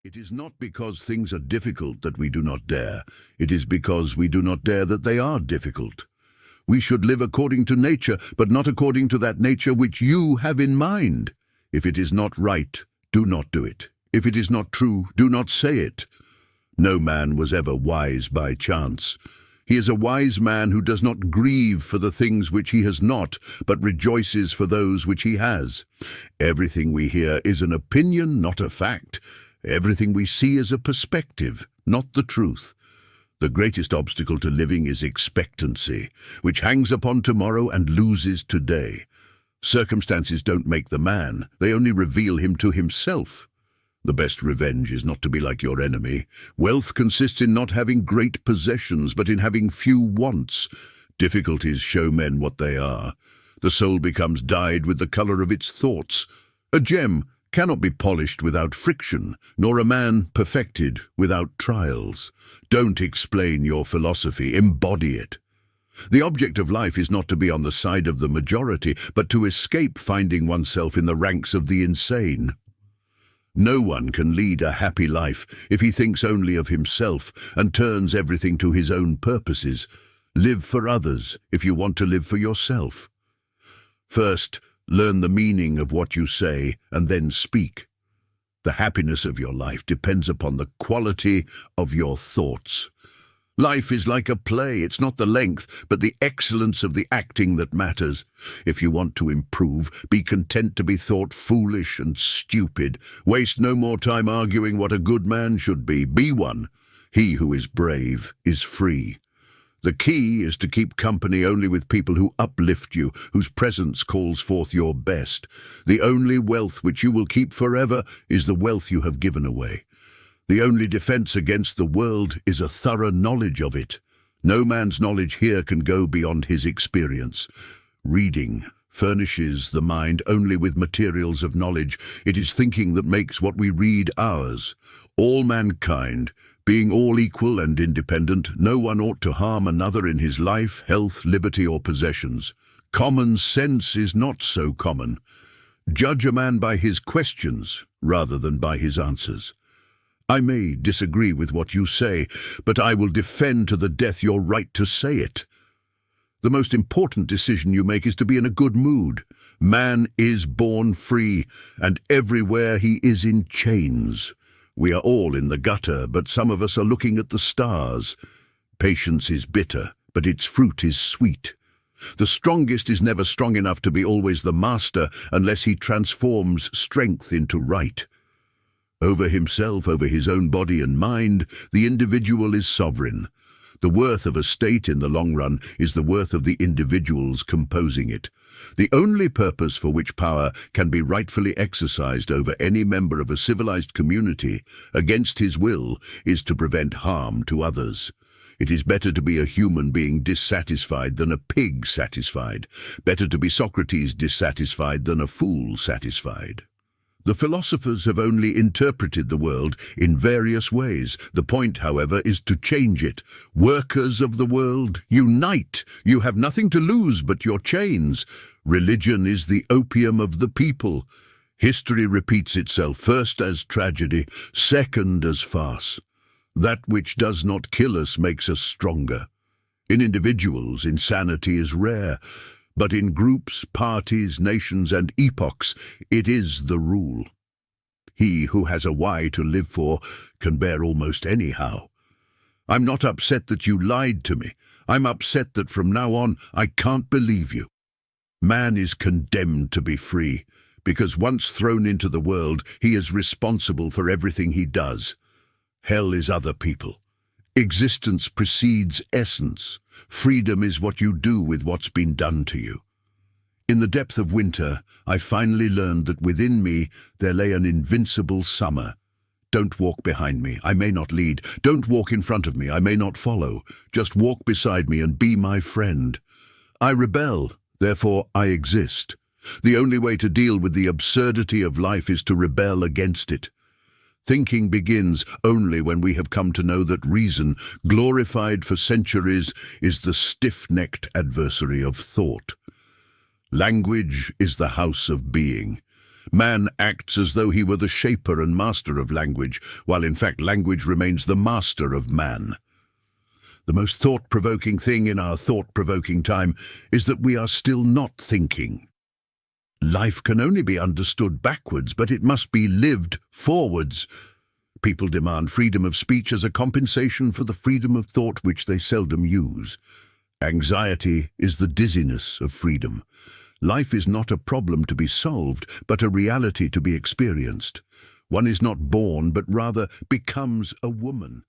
It is not because things are difficult that we do not dare. It is because we do not dare that they are difficult. We should live according to nature, but not according to that nature which you have in mind. If it is not right, do not do it. If it is not true, do not say it. No man was ever wise by chance. He is a wise man who does not grieve for the things which he has not, but rejoices for those which he has. Everything we hear is an opinion, not a fact. Everything we see is a perspective, not the truth. The greatest obstacle to living is expectancy, which hangs upon tomorrow and loses today. Circumstances don't make the man, they only reveal him to himself. The best revenge is not to be like your enemy. Wealth consists in not having great possessions, but in having few wants. Difficulties show men what they are. The soul becomes dyed with the color of its thoughts. A gem cannot be polished without friction, nor a man perfected without trials. Don't explain your philosophy, embody it. The object of life is not to be on the side of the majority, but to escape finding oneself in the ranks of the insane. No one can lead a happy life if he thinks only of himself and turns everything to his own purposes. Live for others if you want to live for yourself. First, learn the meaning of what you say and then speak. The happiness of your life depends upon the quality of your thoughts. Life is like a play. It's not the length, but the excellence of the acting that matters. If you want to improve, be content to be thought foolish and stupid. Waste no more time arguing what a good man should be. Be one. He who is brave is free. The key is to keep company only with people who uplift you, whose presence calls forth your best. The only wealth which you will keep forever is the wealth you have given away. The only defense against the world is a thorough knowledge of it. No man's knowledge here can go beyond his experience. Reading furnishes the mind only with materials of knowledge. It is thinking that makes what we read ours. All mankind, being all equal and independent, no one ought to harm another in his life, health, liberty, or possessions. Common sense is not so common. Judge a man by his questions rather than by his answers. I may disagree with what you say, but I will defend to the death your right to say it. The most important decision you make is to be in a good mood. Man is born free, and everywhere he is in chains. We are all in the gutter, but some of us are looking at the stars. Patience is bitter, but its fruit is sweet. The strongest is never strong enough to be always the master unless he transforms strength into right. Over himself, over his own body and mind, the individual is sovereign. The worth of a state in the long run is the worth of the individuals composing it. The only purpose for which power can be rightfully exercised over any member of a civilized community against his will is to prevent harm to others. It is better to be a human being dissatisfied than a pig satisfied. Better to be Socrates dissatisfied than a fool satisfied. The philosophers have only interpreted the world in various ways. The point, however, is to change it. Workers of the world, unite! You have nothing to lose but your chains. Religion is the opium of the people. History repeats itself, first as tragedy, second as farce. That which does not kill us makes us stronger. In individuals, insanity is rare. But in groups, parties, nations, and epochs, it is the rule. He who has a why to live for can bear almost anyhow. I'm not upset that you lied to me. I'm upset that from now on I can't believe you. Man is condemned to be free, because once thrown into the world, he is responsible for everything he does. Hell is other people. Existence precedes essence. Freedom is what you do with what's been done to you. In the depth of winter, I finally learned that within me there lay an invincible summer. Don't walk behind me, I may not lead. Don't walk in front of me, I may not follow. Just walk beside me and be my friend. I rebel, therefore I exist. The only way to deal with the absurdity of life is to rebel against it. Thinking begins only when we have come to know that reason, glorified for centuries, is the stiff-necked adversary of thought. Language is the house of being. Man acts as though he were the shaper and master of language, while in fact language remains the master of man. The most thought-provoking thing in our thought-provoking time is that we are still not thinking. Life can only be understood backwards, but it must be lived forwards. People demand freedom of speech as a compensation for the freedom of thought which they seldom use. Anxiety is the dizziness of freedom. Life is not a problem to be solved, but a reality to be experienced. One is not born, but rather becomes a woman.